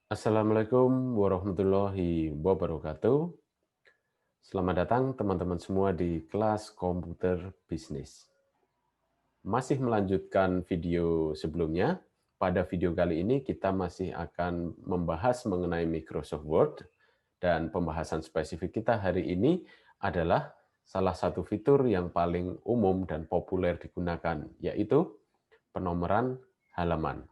Assalamualaikum warahmatullahi wabarakatuh. Selamat datang teman-teman semua di kelas komputer bisnis. Masih melanjutkan video sebelumnya. Pada video kali ini kita masih akan membahas mengenai Microsoft Word, dan pembahasan spesifik kita hari ini adalah salah satu fitur yang paling umum dan populer digunakan, yaitu penomoran halaman.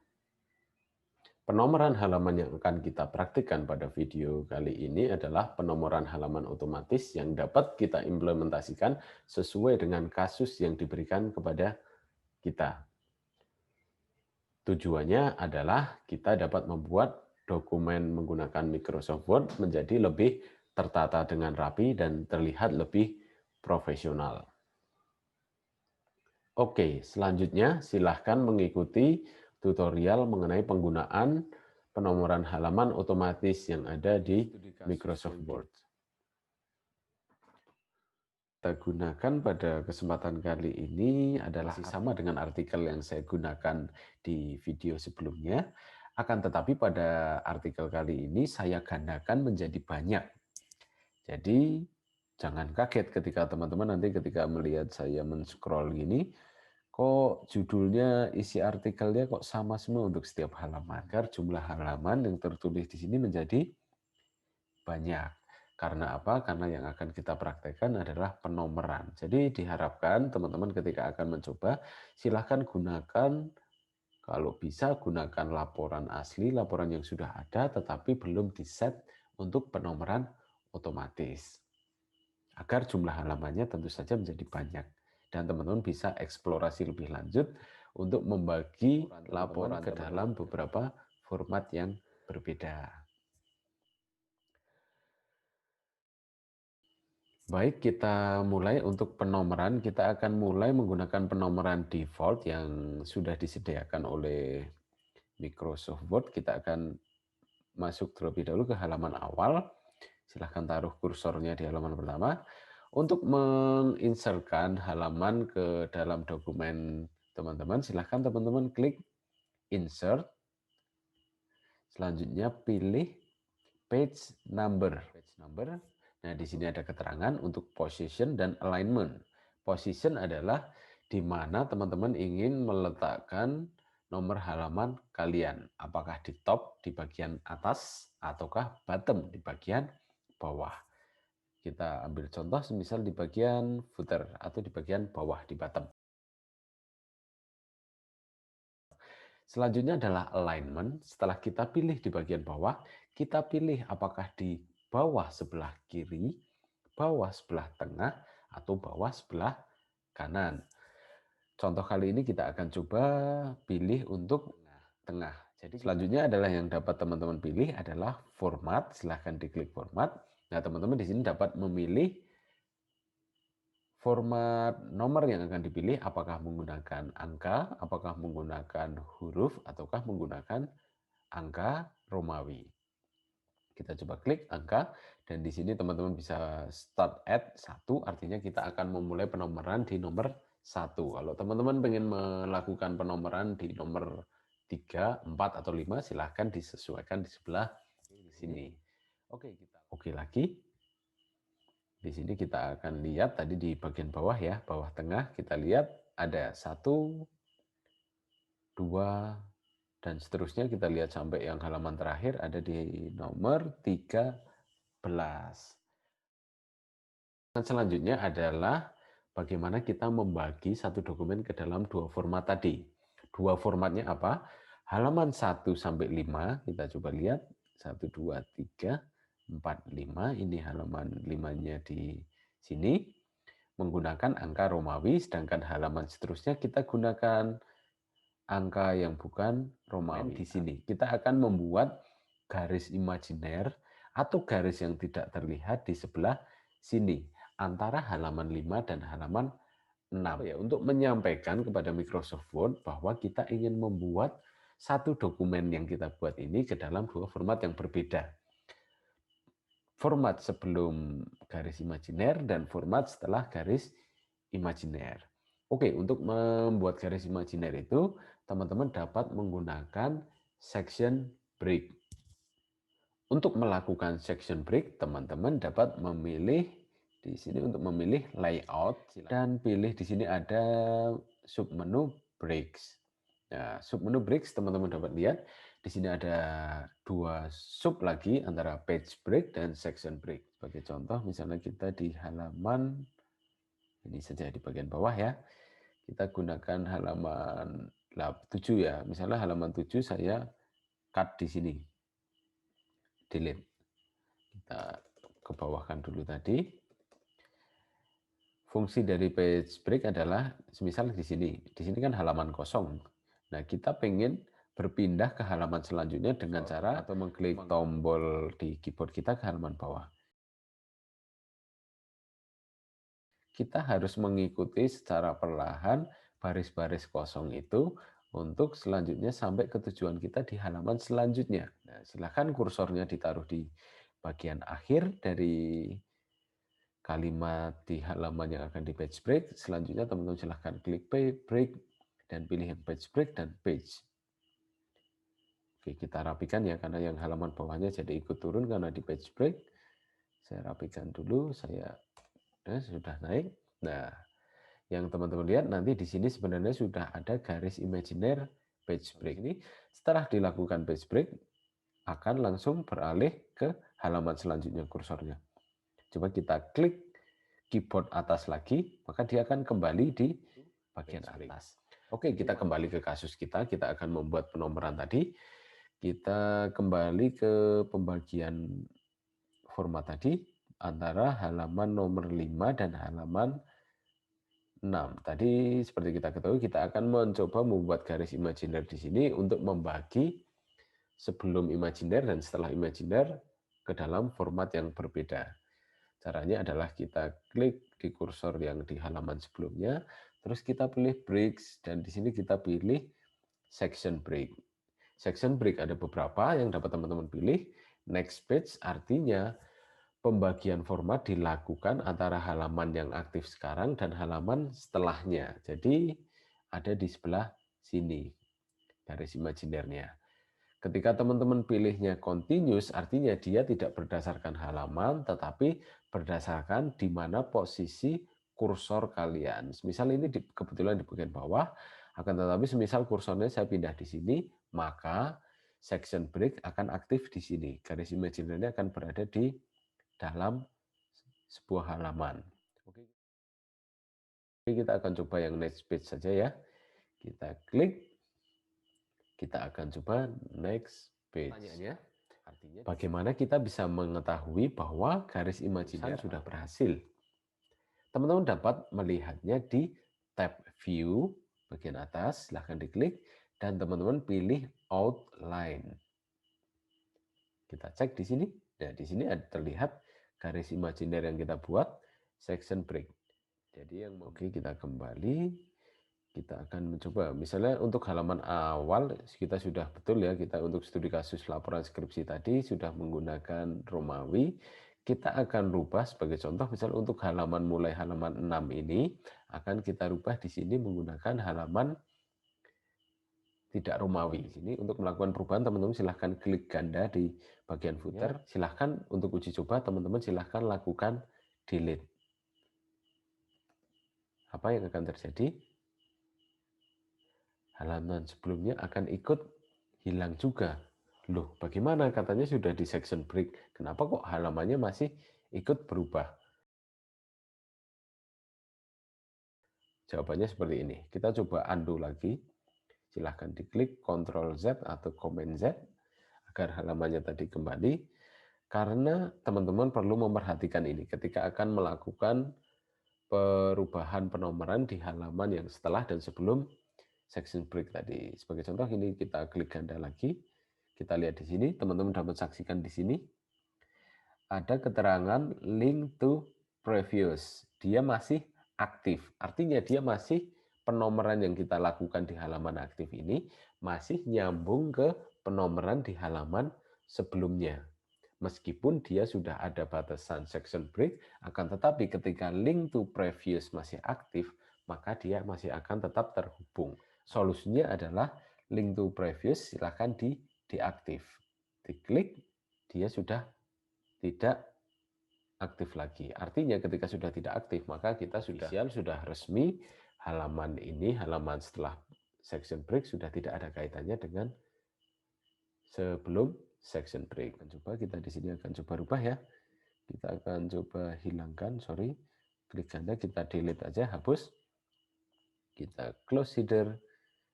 Penomoran halaman yang akan kita praktikkan pada video kali ini adalah penomoran halaman otomatis yang dapat kita implementasikan sesuai dengan kasus yang diberikan kepada kita. Tujuannya adalah kita dapat membuat dokumen menggunakan Microsoft Word menjadi lebih tertata dengan rapi dan terlihat lebih profesional. Oke, selanjutnya silahkan mengikuti tutorial mengenai penggunaan penomoran halaman otomatis yang ada di Microsoft Word. Kita gunakan pada kesempatan kali ini adalah sama dengan artikel yang saya gunakan di video sebelumnya, akan tetapi pada artikel kali ini saya gandakan menjadi banyak. Jadi jangan kaget ketika teman-teman nanti ketika melihat saya men-scroll gini, kok judulnya, isi artikelnya kok sama semua untuk setiap halaman. Agar jumlah halaman yang tertulis di sini menjadi banyak. Karena apa? Karena yang akan kita praktekkan adalah penomoran. Jadi diharapkan teman-teman ketika akan mencoba, silahkan gunakan, kalau bisa gunakan laporan asli, laporan yang sudah ada tetapi belum di-set untuk penomoran otomatis. Agar jumlah halamannya tentu saja menjadi banyak. Dan teman-teman bisa eksplorasi lebih lanjut untuk membagi laporan ke dalam beberapa format yang berbeda. Baik, kita mulai untuk penomoran. Kita akan mulai menggunakan penomoran default yang sudah disediakan oleh Microsoft Word. Kita akan masuk terlebih dahulu ke halaman awal. Silahkan taruh kursornya di halaman pertama. Untuk menginsertkan halaman ke dalam dokumen teman-teman, silahkan teman-teman klik Insert. Selanjutnya pilih Page Number. Nah, di sini ada keterangan untuk position dan alignment. Position adalah di mana teman-teman ingin meletakkan nomor halaman kalian. Apakah di top di bagian atas ataukah bottom di bagian bawah. Kita ambil contoh semisal di bagian footer atau di bagian bawah di bottom. Selanjutnya adalah alignment. Setelah kita pilih di bagian bawah, kita pilih apakah di bawah sebelah kiri, bawah sebelah tengah, atau bawah sebelah kanan. Contoh kali ini kita akan coba pilih untuk tengah. Jadi selanjutnya adalah yang dapat teman-teman pilih adalah format. Silahkan diklik format. Nah, teman-teman di sini dapat memilih format nomor yang akan dipilih, apakah menggunakan angka, apakah menggunakan huruf, ataukah menggunakan angka Romawi. Kita coba klik angka, dan di sini teman-teman bisa start at 1, artinya kita akan memulai penomoran di nomor 1. Kalau teman-teman ingin melakukan penomoran di nomor 3, 4, atau 5, silahkan disesuaikan di sebelah sini. Oke lagi. Di sini kita akan lihat tadi di bagian bawah ya, bawah tengah kita lihat ada 1, 2, dan seterusnya kita lihat sampai yang halaman terakhir ada di nomor 13. Dan selanjutnya adalah bagaimana kita membagi satu dokumen ke dalam dua format tadi. Dua formatnya apa? Halaman 1 sampai 5, kita coba lihat. 1, 2, 3, 4, 5. Ini halaman 5-nya di sini. Menggunakan angka Romawi, sedangkan halaman seterusnya kita gunakan angka yang bukan Romawi. Di sini kita akan membuat garis imajiner atau garis yang tidak terlihat di sebelah sini antara halaman 5 dan halaman 6. Ya, untuk menyampaikan kepada Microsoft Word bahwa kita ingin membuat satu dokumen yang kita buat ini ke dalam dua format yang berbeda. Format sebelum garis imajiner dan format setelah garis imajiner. Oke, untuk membuat garis imajiner itu, teman-teman dapat menggunakan section break. Untuk melakukan section break, teman-teman dapat memilih di sini untuk memilih layout dan pilih di sini ada submenu breaks. Nah, submenu breaks teman-teman dapat lihat di sini ada dua sub lagi antara page break dan section break. Sebagai contoh, misalnya kita di halaman ini saja di bagian bawah ya. Kita gunakan halaman 7 ya. Misalnya halaman 7 saya cut di sini. Delete. Kita ke bawahkan dulu tadi. Fungsi dari page break adalah semisal di sini. Di sini kan halaman kosong. Nah, kita pengen berpindah ke halaman selanjutnya dengan cara atau mengklik tombol di keyboard kita ke halaman bawah. Kita harus mengikuti secara perlahan baris-baris kosong itu untuk selanjutnya sampai ke tujuan kita di halaman selanjutnya. Nah, silakan kursornya ditaruh di bagian akhir dari kalimat di halaman yang akan di page break. Selanjutnya teman-teman silahkan klik break dan pilih yang page break dan page. Oke, kita rapikan ya karena yang halaman bawahnya jadi ikut turun karena di page break. Saya rapikan dulu, sudah naik. Nah, yang teman-teman lihat nanti di sini sebenarnya sudah ada garis imajiner page break ini. Setelah dilakukan page break akan langsung beralih ke halaman selanjutnya kursornya. Coba kita klik keyboard atas lagi, maka dia akan kembali di bagian atas. Oke, kita kembali ke kasus kita akan membuat penomoran tadi. Kita kembali ke pembagian format tadi antara halaman nomor 5 dan halaman 6. Tadi seperti kita ketahui kita akan mencoba membuat garis imajiner di sini untuk membagi sebelum imajiner dan setelah imajiner ke dalam format yang berbeda. Caranya adalah kita klik di kursor yang di halaman sebelumnya, terus kita pilih breaks dan di sini kita pilih section break. Section break ada beberapa yang dapat teman-teman pilih. Next page artinya pembagian format dilakukan antara halaman yang aktif sekarang dan halaman setelahnya. Jadi ada di sebelah sini garis imajinernya. Ketika teman-teman pilihnya continuous, artinya dia tidak berdasarkan halaman, tetapi berdasarkan di mana posisi kursor kalian. Misal ini kebetulan di bagian bawah, akan tetapi semisal kursornya saya pindah di sini, maka section break akan aktif di sini. Garis imajinernya akan berada di dalam sebuah halaman. Oke, kita akan coba yang next page saja ya. Kita klik, kita akan coba next page. Artinya, bagaimana kita bisa mengetahui bahwa garis imajiner sudah berhasil? Teman-teman dapat melihatnya di tab View bagian atas, silahkan diklik, dan teman-teman pilih Outline. Kita cek di sini. Nah, di sini ada terlihat garis imajiner yang kita buat, section break. Jadi yang oke, kita kembali. Kita akan mencoba, misalnya untuk halaman awal kita sudah betul ya, kita untuk studi kasus laporan skripsi tadi sudah menggunakan Romawi. Kita akan rubah sebagai contoh, misalnya untuk halaman mulai halaman 6 ini akan kita rubah di sini menggunakan halaman tidak Romawi. Di sini untuk melakukan perubahan teman-teman silahkan klik ganda di bagian footer. Silahkan untuk uji coba teman-teman silahkan lakukan delete. Apa yang akan terjadi? Halaman sebelumnya akan ikut hilang juga. Loh, bagaimana katanya sudah di section break, kenapa kok halamannya masih ikut berubah? Jawabannya seperti ini. Kita coba undo lagi. Silahkan diklik Ctrl Z atau Command Z agar halamannya tadi kembali. Karena teman-teman perlu memperhatikan ini ketika akan melakukan perubahan penomoran di halaman yang setelah dan sebelum section break tadi. Sebagai contoh ini kita klik ganda lagi. Kita lihat di sini, teman-teman dapat saksikan di sini ada keterangan link to previous. Dia masih aktif. Artinya dia masih penomoran yang kita lakukan di halaman aktif ini masih nyambung ke penomoran di halaman sebelumnya. Meskipun dia sudah ada batasan section break, akan tetapi ketika link to previous masih aktif, maka dia masih akan tetap terhubung. Solusinya adalah link to previous silakan diaktif. Diklik, dia sudah tidak aktif lagi. Artinya ketika sudah tidak aktif, maka kita sudah resmi halaman ini, halaman setelah section break sudah tidak ada kaitannya dengan sebelum section break. Coba kita di sini akan coba rubah ya. Kita akan coba hilangkan, sorry. Klik ganda, kita delete aja, hapus. Kita close header,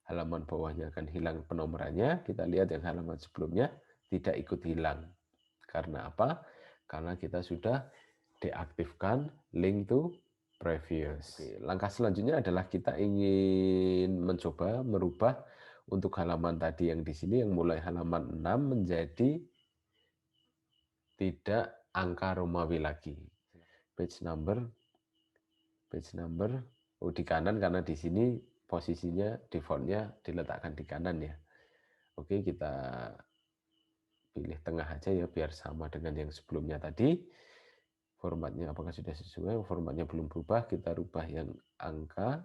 halaman bawahnya akan hilang penomorannya. Kita lihat yang halaman sebelumnya tidak ikut hilang. Karena apa? Karena kita sudah deaktifkan link to previous. Oke, langkah selanjutnya adalah kita ingin mencoba merubah untuk halaman tadi yang di sini yang mulai halaman 6 menjadi tidak angka Romawi lagi. Page number oh di kanan karena di sini posisinya defaultnya diletakkan di kanan ya. Oke, kita pilih tengah aja ya biar sama dengan yang sebelumnya tadi. Formatnya apakah sudah sesuai? Formatnya belum berubah, kita rubah yang angka.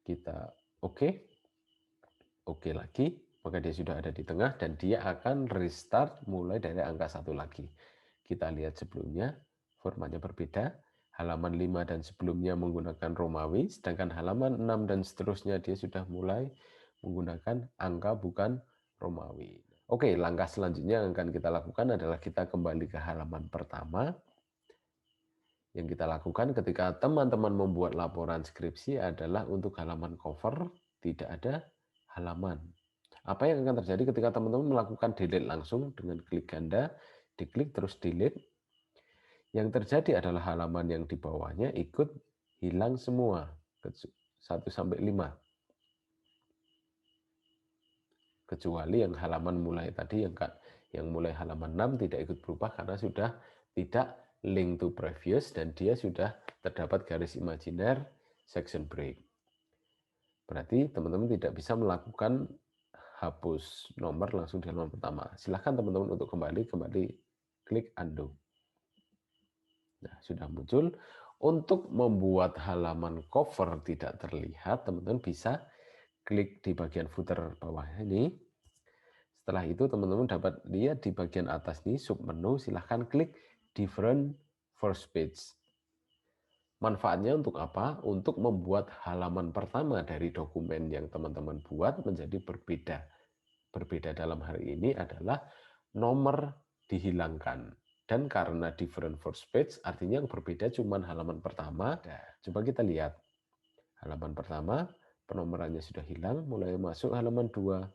Kita oke lagi, maka dia sudah ada di tengah dan dia akan restart mulai dari angka 1 lagi. Kita lihat sebelumnya, formatnya berbeda. Halaman 5 dan sebelumnya menggunakan Romawi, sedangkan halaman 6 dan seterusnya dia sudah mulai menggunakan angka bukan Romawi. Oke, langkah selanjutnya yang akan kita lakukan adalah kita kembali ke halaman pertama. Yang kita lakukan ketika teman-teman membuat laporan skripsi adalah untuk halaman cover tidak ada halaman. Apa yang akan terjadi ketika teman-teman melakukan delete langsung dengan klik ganda, diklik terus delete. Yang terjadi adalah halaman yang di bawahnya ikut hilang semua 1 sampai 5. Kecuali yang halaman mulai tadi yang mulai halaman 6 tidak ikut berubah karena sudah tidak link to previous dan dia sudah terdapat garis imajiner section break. Berarti teman-teman tidak bisa melakukan hapus nomor langsung di halaman pertama. Silahkan teman-teman untuk kembali klik undo. Nah, sudah muncul. Untuk membuat halaman cover tidak terlihat, teman-teman bisa klik di bagian footer bawah ini. Setelah itu teman-teman dapat lihat di bagian atas nih submenu, silahkan klik different first page. Manfaatnya untuk apa? Untuk membuat halaman pertama dari dokumen yang teman-teman buat menjadi berbeda. Berbeda dalam hari ini adalah nomor dihilangkan. Dan karena different first page, artinya yang berbeda cuma halaman pertama. Coba kita lihat. Halaman pertama, penomorannya sudah hilang, mulai masuk halaman 2.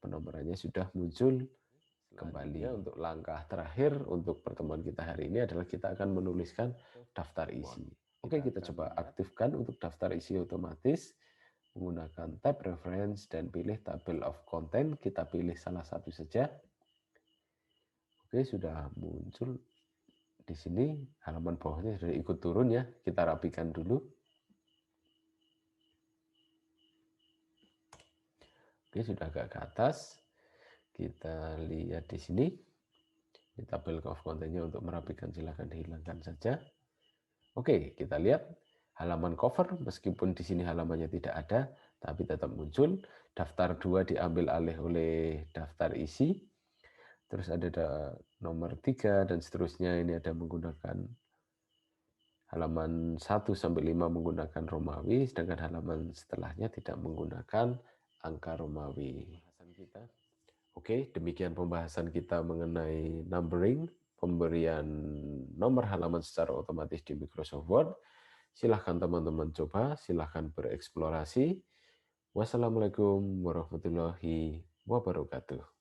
Penomorannya sudah muncul kembali. Untuk langkah terakhir untuk pertemuan kita hari ini adalah kita akan menuliskan daftar isi. Oke, kita coba aktifkan untuk daftar isi otomatis menggunakan tab reference dan pilih table of content. Kita pilih salah satu saja. Oke, sudah muncul di sini. Halaman bawahnya sudah ikut turun ya. Kita rapikan dulu. Oke, sudah agak ke atas. Kita lihat di sini. Di tabel of content-nya untuk merapikan silahkan dihilangkan saja. Oke, kita lihat halaman cover meskipun di sini halamannya tidak ada, tapi tetap muncul. Daftar 2 diambil alih oleh daftar isi. Terus ada nomor 3 dan seterusnya. Ini ada menggunakan halaman 1 sampai 5 menggunakan Romawi, sedangkan halaman setelahnya tidak menggunakan angka Romawi. Oke, demikian pembahasan kita mengenai numbering, pemberian nomor halaman secara otomatis di Microsoft Word. Silahkan teman-teman coba, silahkan bereksplorasi. Wassalamualaikum warahmatullahi wabarakatuh.